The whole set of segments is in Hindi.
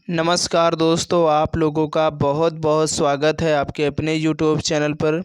नमस्कार दोस्तों, आप लोगों का बहुत बहुत स्वागत है आपके अपने यूट्यूब चैनल पर।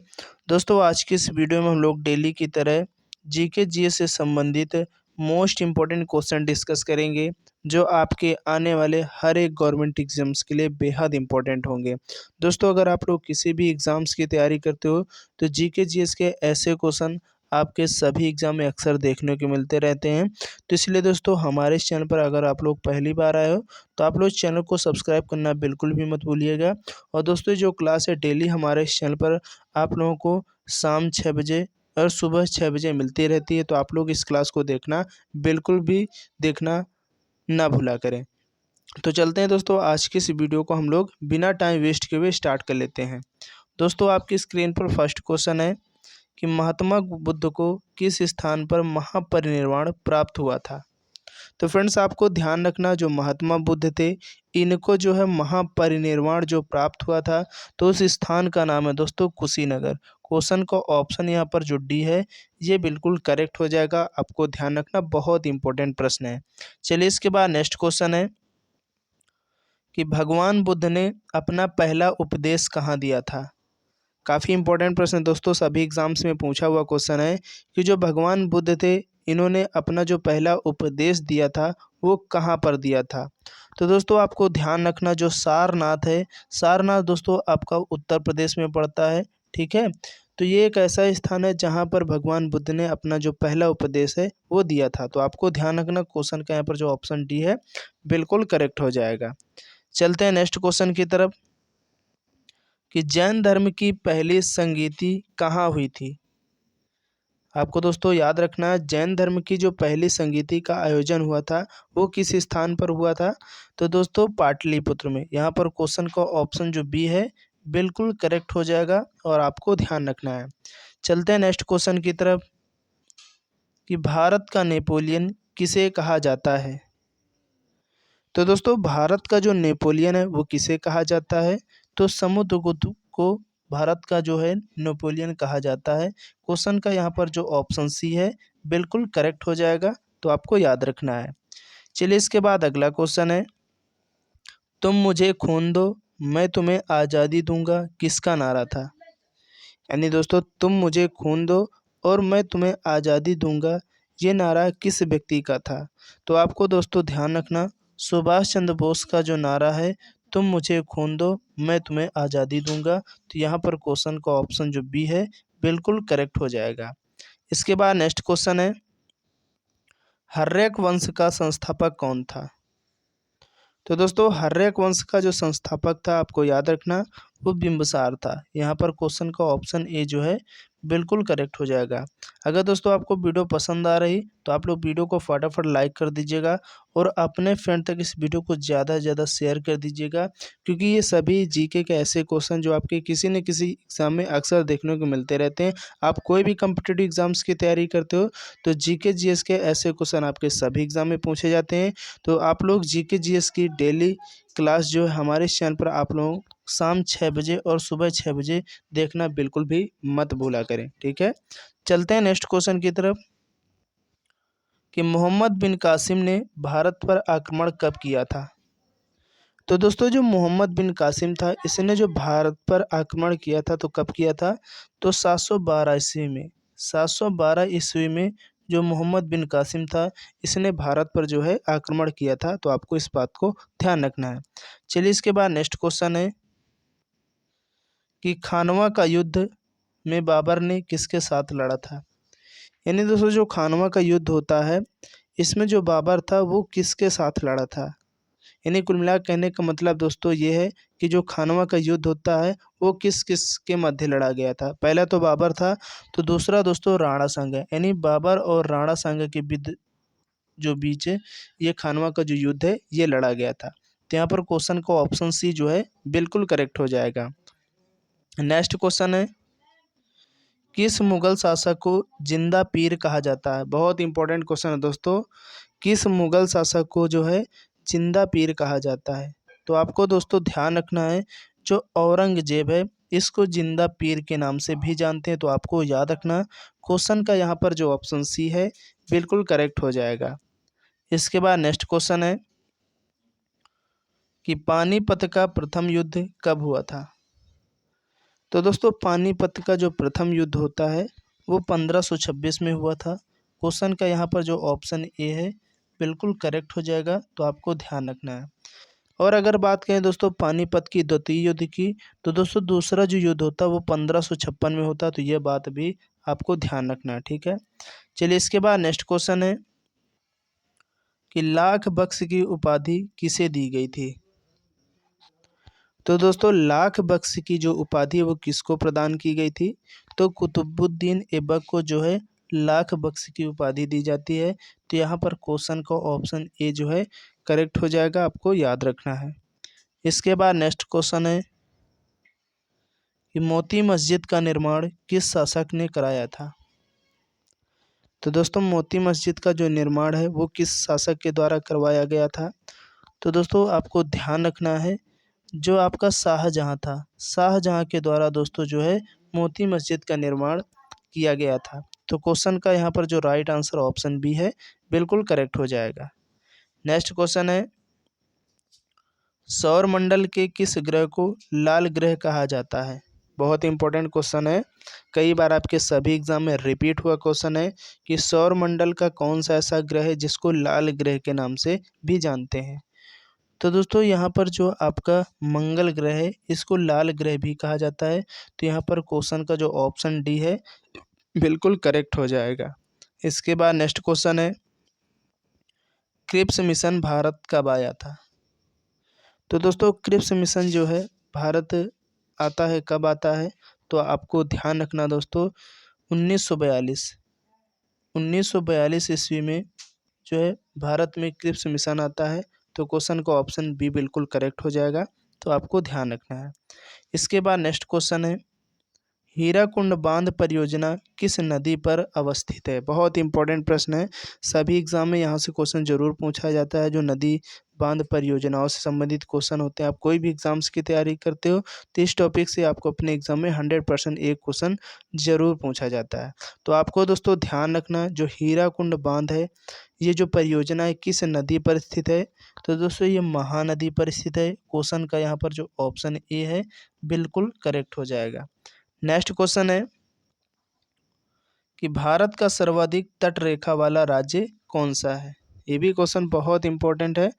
दोस्तों, आज की इस वीडियो में हम लोग डेली की तरह जीके जीएस से संबंधित मोस्ट इम्पोर्टेंट क्वेश्चन डिस्कस करेंगे, जो आपके आने वाले हर एक गवर्नमेंट एग्जाम्स के लिए बेहद इम्पोर्टेंट होंगे। दोस्तों, अगर आप लोग किसी भी एग्ज़ाम्स की तैयारी करते हो तो जीके जीएस के ऐसे क्वेश्चन आपके सभी एग्ज़ाम में अक्सर देखने को मिलते रहते हैं। तो इसलिए दोस्तों, हमारे इस चैनल पर अगर आप लोग पहली बार आए हो तो आप लोग इस चैनल को सब्सक्राइब करना बिल्कुल भी मत भूलिएगा। और दोस्तों, जो क्लास है डेली हमारे इस चैनल पर आप लोगों को शाम 6 बजे और सुबह 6 बजे मिलती रहती है, तो आप लोग इस क्लास को देखना बिल्कुल भी देखना ना भूला करें। तो चलते हैं दोस्तों, आज की इस वीडियो को हम लोग बिना टाइम वेस्ट किए हुए स्टार्ट कर लेते हैं। दोस्तों, आपकी स्क्रीन पर फर्स्ट क्वेश्चन है कि महात्मा बुद्ध को किस स्थान पर महापरिनिर्वाण प्राप्त हुआ था। तो फ्रेंड्स, आपको ध्यान रखना, जो महात्मा बुद्ध थे इनको जो है महापरिनिर्वाण जो प्राप्त हुआ था, तो उस स्थान का नाम है दोस्तों कुशीनगर। क्वेश्चन का ऑप्शन यहाँ पर जो डी है ये बिल्कुल करेक्ट हो जाएगा। आपको ध्यान रखना, बहुत इंपॉर्टेंट प्रश्न है। चलिए, इसके बाद नेक्स्ट क्वेश्चन है कि भगवान बुद्ध ने अपना पहला उपदेश कहाँ दिया था। काफ़ी इंपॉर्टेंट प्रश्न है दोस्तों, सभी एग्जाम्स में पूछा हुआ क्वेश्चन है कि जो भगवान बुद्ध थे इन्होंने अपना जो पहला उपदेश दिया था वो कहाँ पर दिया था। तो दोस्तों, आपको ध्यान रखना, जो सारनाथ है, सारनाथ दोस्तों आपका उत्तर प्रदेश में पड़ता है। ठीक है, तो ये एक ऐसा स्थान है जहाँ पर भगवान बुद्ध ने अपना जो पहला उपदेश है वो दिया था। तो आपको ध्यान रखना, क्वेश्चन का यहाँ पर जो ऑप्शन डी है बिल्कुल करेक्ट हो जाएगा। चलते हैं नेक्स्ट क्वेश्चन की तरफ कि जैन धर्म की पहली संगीति कहाँ हुई थी। आपको दोस्तों याद रखना है, जैन धर्म की जो पहली संगीति का आयोजन हुआ था वो किस स्थान पर हुआ था। तो दोस्तों, पाटलिपुत्र में। यहाँ पर क्वेश्चन का ऑप्शन जो बी है बिल्कुल करेक्ट हो जाएगा और आपको ध्यान रखना है। चलते हैं नेक्स्ट क्वेश्चन की तरफ कि भारत का नेपोलियन किसे कहा जाता है। तो दोस्तों, भारत का जो नेपोलियन है वो किसे कहा जाता है। तो समुद्रगुप्त को भारत का जो है नेपोलियन कहा जाता है। क्वेश्चन का यहाँ पर जो ऑप्शन सी है बिल्कुल करेक्ट हो जाएगा, तो आपको याद रखना है। चलिए, इसके बाद अगला क्वेश्चन है, तुम मुझे खून दो मैं तुम्हें आज़ादी दूंगा किसका नारा था। यानी दोस्तों, तुम मुझे खून दो और मैं तुम्हें आज़ादी दूंगा, ये नारा किस व्यक्ति का था। तो आपको दोस्तों ध्यान रखना, सुभाष चंद्र बोस का जो नारा है, तुम मुझे खून दो मैं तुम्हें आज़ादी दूंगा, तो यहाँ पर क्वेश्चन का ऑप्शन जो बी है बिल्कुल करेक्ट हो जाएगा। इसके बाद नेक्स्ट क्वेश्चन है, हर्यक वंश का संस्थापक कौन था। तो दोस्तों, हर्यक वंश का जो संस्थापक था आपको याद रखना वो बिंबिसार था। यहाँ पर क्वेश्चन का ऑप्शन ए जो है बिल्कुल करेक्ट हो जाएगा। अगर दोस्तों आपको वीडियो पसंद आ रही तो आप लोग वीडियो को फटाफट लाइक कर दीजिएगा और अपने फ्रेंड तक इस वीडियो को ज़्यादा से ज़्यादा शेयर कर दीजिएगा, क्योंकि ये सभी जीके के ऐसे क्वेश्चन जो आपके किसी न किसी एग्जाम में अक्सर देखने को मिलते रहते हैं। आप कोई भी कम्पिटिटिव एग्जाम्स की तैयारी करते हो तो जीके जीएस के ऐसे क्वेश्चन आपके सभी एग्जाम में पूछे जाते हैं। तो आप लोग जीके जीएस की डेली क्लास जो है हमारे इस चैनल पर आप लोग शाम 6 बजे और सुबह 6 बजे देखना बिल्कुल भी मत भूला करें। ठीक है, चलते हैं नेक्स्ट क्वेश्चन की तरफ कि मोहम्मद बिन कासिम ने भारत पर आक्रमण कब किया था। तो दोस्तों, जो मोहम्मद बिन कासिम था इसने जो भारत पर आक्रमण किया था तो कब किया था। तो 712 ईस्वी में। 712 ईस्वी में जो मोहम्मद बिन कासिम था इसने भारत पर जो है आक्रमण किया था, तो आपको इस बात को ध्यान रखना है। चलिए, इसके बाद नेक्स्ट क्वेश्चन है कि खानवा का युद्ध में बाबर ने किसके साथ लड़ा था। यानी दोस्तों, जो खानवा का युद्ध होता है इसमें जो बाबर था वो किसके साथ लड़ा था। यानी कुल मिला कहने का मतलब दोस्तों ये है कि जो खानवा का युद्ध होता है वो किस किस के मध्य लड़ा गया था। पहला तो बाबर था, तो दूसरा दोस्तों राणा सांगा। यानी बाबर और राणा सांगा के बीच ये खानवा का जो युद्ध है ये लड़ा गया था। तो यहाँ पर क्वेश्चन का ऑप्शन सी जो है बिल्कुल करेक्ट हो जाएगा। नेक्स्ट क्वेश्चन है, किस मुगल शासक को जिंदा पीर कहा जाता है। बहुत इंपॉर्टेंट क्वेश्चन है दोस्तों, किस मुगल शासक को जो है जिंदा पीर कहा जाता है। तो आपको दोस्तों ध्यान रखना है, जो औरंगजेब है इसको जिंदा पीर के नाम से भी जानते हैं, तो आपको याद रखना क्वेश्चन का यहाँ पर जो ऑप्शन सी है बिल्कुल करेक्ट हो जाएगा। इसके बाद नेक्स्ट क्वेश्चन है कि पानीपत का प्रथम युद्ध कब हुआ था। तो दोस्तों पानीपत का जो प्रथम युद्ध होता है वो 1526 में हुआ था। क्वेश्चन का यहाँ पर जो ऑप्शन ए है बिल्कुल करेक्ट हो जाएगा, तो आपको ध्यान रखना है। और अगर बात करें दोस्तों पानीपत की द्वितीय युद्ध की, तो दोस्तों दूसरा जो युद्ध होता है वो 1556 में होता है, तो ये बात भी आपको ध्यान रखना है, ठीक है। चलिए इसके बाद नेक्स्ट क्वेश्चन है कि लाख बख्श की उपाधि किसे दी गई थी। तो दोस्तों लाख बख्श की जो उपाधि है वो किसको प्रदान की गई थी। तो कुतुबुद्दीन ऐबक को जो है लाख बख्श की उपाधि दी जाती है। तो यहाँ पर क्वेश्चन का ऑप्शन ए जो है करेक्ट हो जाएगा, आपको याद रखना है। इसके बाद नेक्स्ट क्वेश्चन है कि मोती मस्जिद का निर्माण किस शासक ने कराया था। तो दोस्तों मोती मस्जिद का जो निर्माण है वो किस शासक के द्वारा करवाया गया था। तो दोस्तों आपको ध्यान रखना है, जो आपका शाहजहाँ था, शाहजहाँ के द्वारा दोस्तों जो है मोती मस्जिद का निर्माण किया गया था। तो क्वेश्चन का यहाँ पर जो राइट आंसर ऑप्शन बी है बिल्कुल करेक्ट हो जाएगा। नेक्स्ट क्वेश्चन है सौर मंडल के किस ग्रह को लाल ग्रह कहा जाता है। बहुत इंपॉर्टेंट क्वेश्चन है, कई बार आपके सभी एग्जाम में रिपीट हुआ क्वेश्चन है कि सौर मंडल का कौन सा ऐसा ग्रह है जिसको लाल ग्रह के नाम से भी जानते हैं। तो दोस्तों यहाँ पर जो आपका मंगल ग्रह है इसको लाल ग्रह भी कहा जाता है। तो यहाँ पर क्वेश्चन का जो ऑप्शन डी है बिल्कुल करेक्ट हो जाएगा। इसके बाद नेक्स्ट क्वेश्चन है क्रिप्स मिशन भारत कब आया था। तो दोस्तों क्रिप्स मिशन जो है भारत आता है, कब आता है, तो आपको ध्यान रखना दोस्तों 1942 ईस्वी में जो है भारत में क्रिप्स मिशन आता है। तो क्वेश्चन का ऑप्शन बी बिल्कुल करेक्ट हो जाएगा, तो आपको ध्यान रखना है। इसके बाद नेक्स्ट क्वेश्चन है हीराकुंड बांध परियोजना किस नदी पर अवस्थित है। बहुत इंपॉर्टेंट प्रश्न है, सभी एग्जाम में यहाँ से क्वेश्चन जरूर पूछा जाता है। जो नदी बांध परियोजनाओं से संबंधित क्वेश्चन होते हैं, आप कोई भी एग्जाम्स की तैयारी करते हो तो इस टॉपिक से आपको अपने एग्जाम में 100% एक क्वेश्चन जरूर पूछा जाता है। तो आपको दोस्तों ध्यान रखना, जो हीराकुंड बांध है ये जो परियोजना है किस नदी पर स्थित है। तो दोस्तों ये महानदी पर स्थित है। क्वेश्चन का यहाँ पर जो ऑप्शन ए है बिल्कुल करेक्ट हो जाएगा। नेक्स्ट क्वेश्चन है कि भारत का सर्वाधिक तट रेखा वाला राज्य कौन सा है। ये भी क्वेश्चन बहुत इंपॉर्टेंट है,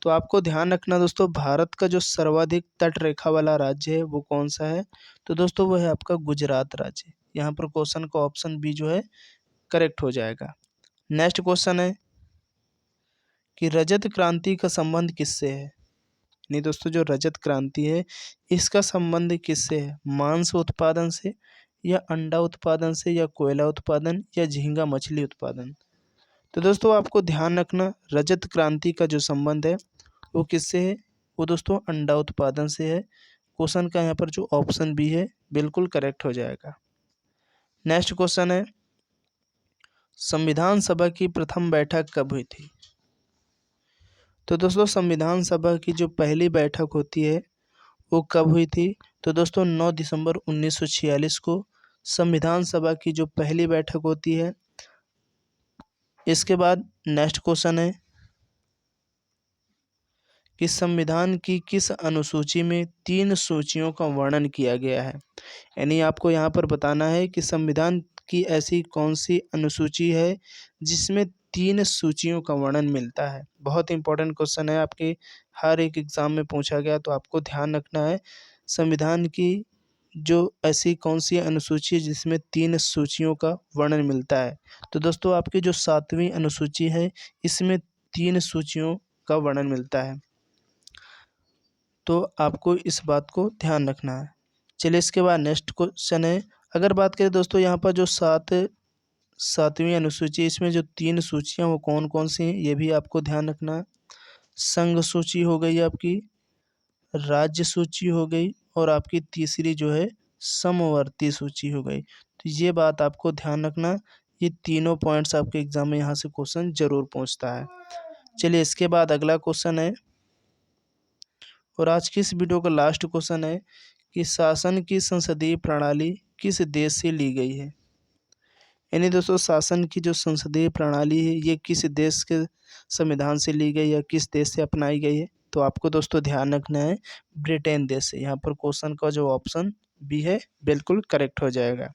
तो आपको ध्यान रखना दोस्तों भारत का जो सर्वाधिक तट रेखा वाला राज्य है वो कौन सा है। तो दोस्तों वो है आपका गुजरात राज्य। यहाँ पर क्वेश्चन का ऑप्शन बी जो है करेक्ट हो जाएगा। नेक्स्ट क्वेश्चन है कि रजत क्रांति का संबंध किससे है। नहीं दोस्तों जो रजत क्रांति है इसका संबंध किससे है, मांस उत्पादन से या अंडा उत्पादन से या कोयला उत्पादन या झींगा मछली उत्पादन। तो दोस्तों आपको ध्यान रखना रजत क्रांति का जो संबंध है वो किससे है, वो दोस्तों अंडा उत्पादन से है। क्वेश्चन का यहाँ पर जो ऑप्शन बी है बिल्कुल करेक्ट हो जाएगा। नेक्स्ट क्वेश्चन है संविधान सभा की प्रथम बैठक कब हुई थी। तो दोस्तों संविधान सभा की जो पहली बैठक होती है वो कब हुई थी। तो दोस्तों 9 दिसंबर 1946 को संविधान सभा की जो पहली बैठक होती है। इसके बाद नेक्स्ट क्वेश्चन है कि संविधान की किस अनुसूची में 3 सूचियों का वर्णन किया गया है। यानी आपको यहाँ पर बताना है कि संविधान की ऐसी कौन सी अनुसूची है जिसमें 3 सूचियों का वर्णन मिलता है। बहुत इंपॉर्टेंट क्वेश्चन है, आपके हर एक एग्जाम में पूछा गया, तो आपको ध्यान रखना है संविधान की जो ऐसी कौन सी अनुसूची है जिसमें 3 सूचियों का वर्णन मिलता है। तो दोस्तों आपकी जो 7वीं अनुसूची है इसमें 3 सूचियों का वर्णन मिलता है, तो आपको इस बात को ध्यान रखना है। चलिए इसके बाद नेक्स्ट क्वेश्चन है, अगर बात करें दोस्तों यहाँ पर जो 7वीं अनुसूची इसमें जो 3 सूचियाँ वो कौन कौन सी हैं ये भी आपको ध्यान रखना है। संघ सूची हो गई आपकी, राज्य सूची हो गई और आपकी तीसरी जो है समवर्ती सूची हो गई। तो ये बात आपको ध्यान रखना, ये तीनों पॉइंट्स आपके एग्जाम में यहाँ से क्वेश्चन जरूर पूछता है। चलिए इसके बाद अगला क्वेश्चन है और आज की इस वीडियो का लास्ट क्वेश्चन है कि शासन की संसदीय प्रणाली किस देश से ली गई है। यानी दोस्तों शासन की जो संसदीय प्रणाली है ये किस देश के संविधान से ली गई या किस देश से अपनाई गई है। तो आपको दोस्तों ध्यान रखना है ब्रिटेन देश से। यहाँ पर क्वेश्चन का जो ऑप्शन बी है बिल्कुल करेक्ट हो जाएगा।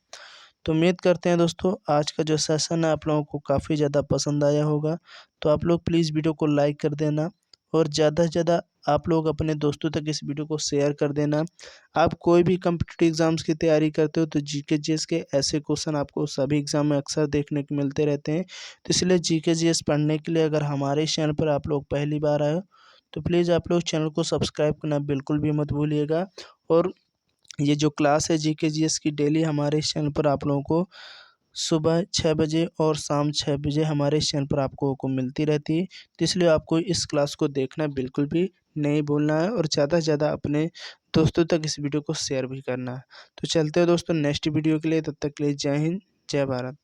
तो उम्मीद करते हैं दोस्तों आज का जो सेशन है आप लोगों को काफ़ी ज़्यादा पसंद आया होगा। तो आप लोग प्लीज़ वीडियो को लाइक कर देना और ज़्यादा से ज़्यादा आप लोग अपने दोस्तों तक इस वीडियो को शेयर कर देना। आप कोई भी कॉम्पिटिटिव एग्ज़ाम्स की तैयारी करते हो तो जीके जीएस के ऐसे क्वेश्चन आपको सभी एग्ज़ाम में अक्सर देखने को मिलते रहते हैं। तो इसलिए जीके जीएस पढ़ने के लिए अगर हमारे इस चैनल पर आप लोग पहली बार आए हो तो प्लीज़ आप लोग चैनल को सब्सक्राइब करना बिल्कुल भी मत भूलिएगा। और ये जो क्लास है जीके जीएस की डेली हमारे इस चैनल पर आप लोगों को सुबह 6 बजे और शाम 6 बजे हमारे इस चैनल पर आपको को मिलती रहती है। तो इसलिए आपको इस क्लास को देखना बिल्कुल भी नहीं भूलना है और ज़्यादा से ज़्यादा अपने दोस्तों तक इस वीडियो को शेयर भी करना है। तो चलते हैं दोस्तों नेक्स्ट वीडियो के लिए, तब तक के लिए जय हिंद, जय भारत।